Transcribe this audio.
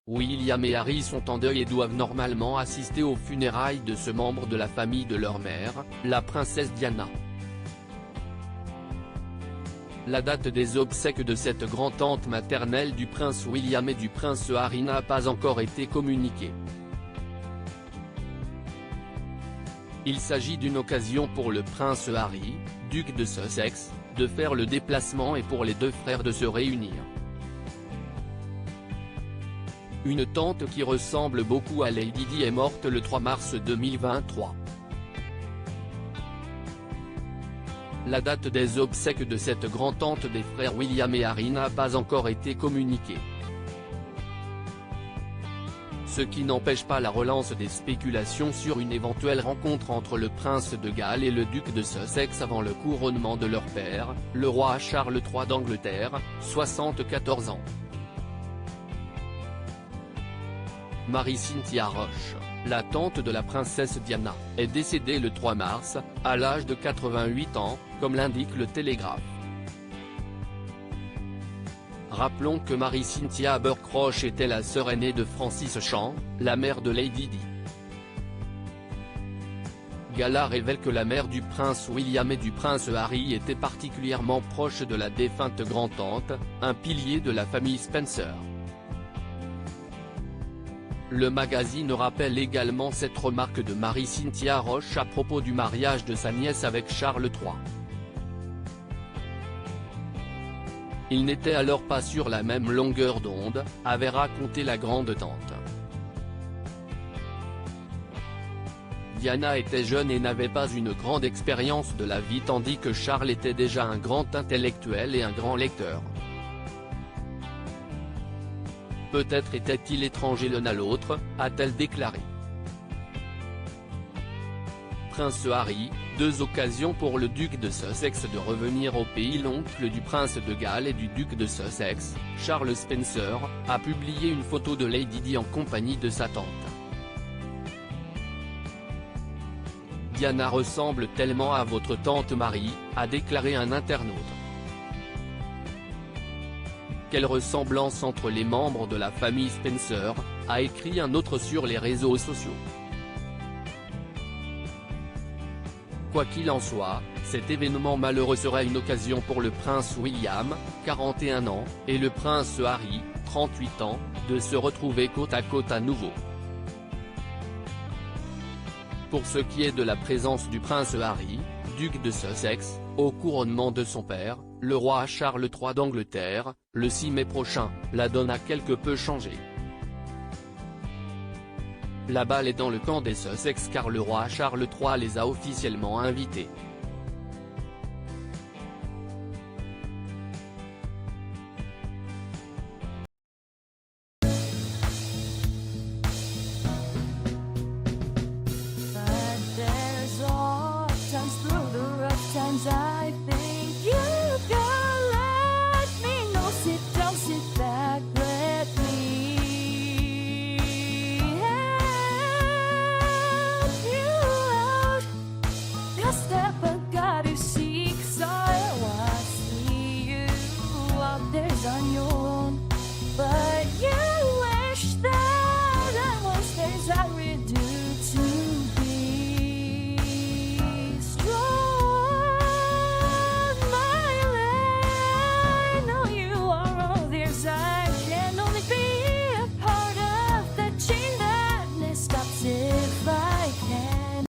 William et Harry sont en deuil et doivent normalement assister aux funérailles de ce membre de la famille de leur mère, la princesse Diana. La date des obsèques de cette grand-tante maternelle du prince William et du prince Harry n'a pas encore été communiquée. Il s'agit d'une occasion pour le prince Harry, duc de Sussex, de faire le déplacement et pour les deux frères de se réunir. Une tante qui ressemble beaucoup à Lady Di est morte le 3 mars 2023. La date des obsèques de cette grand-tante des frères William et Harry n'a pas encore été communiquée. Ce qui n'empêche pas la relance des spéculations sur une éventuelle rencontre entre le prince de Galles et le duc de Sussex avant le couronnement de leur père, le roi Charles III d'Angleterre, 74 ans. Marie-Cynthia Roche, la tante de la princesse Diana, est décédée le 3 mars, à l'âge de 88 ans, comme l'indique le Télégraphe. Rappelons que Marie-Cynthia Burke Roche était la sœur aînée de Francis Champ, la mère de Lady Di. Gala révèle que la mère du prince William et du prince Harry était particulièrement proche de la défunte grand-tante, un pilier de la famille Spencer. Le magazine rappelle également cette remarque de Marie-Cynthia Roche à propos du mariage de sa nièce avec Charles III. Il n'était alors pas sur la même longueur d'onde, avait raconté la grande-tante. Diana était jeune et n'avait pas une grande expérience de la vie tandis que Charles était déjà un grand intellectuel et un grand lecteur. Peut-être étaient-ils étrangers l'un à l'autre, a-t-elle déclaré. Prince Harry, deux occasions pour le duc de Sussex de revenir au pays. L'oncle du prince de Galles et du duc de Sussex, Charles Spencer, a publié une photo de Lady Di en compagnie de sa tante. Diana ressemble tellement à votre tante Marie, a déclaré un internaute. Quelle ressemblance entre les membres de la famille Spencer, a écrit un autre sur les réseaux sociaux. Quoi qu'il en soit, cet événement malheureux sera une occasion pour le prince William, 41 ans, et le prince Harry, 38 ans, de se retrouver côte à côte à nouveau. Pour ce qui est de la présence du prince Harry, duc de Sussex, au couronnement de son père, le roi Charles III d'Angleterre, le 6 mai prochain, la donne a quelque peu changé. La balle est dans le camp des Sussex car le roi Charles III les a officiellement invités. But there's all times through the rough times I think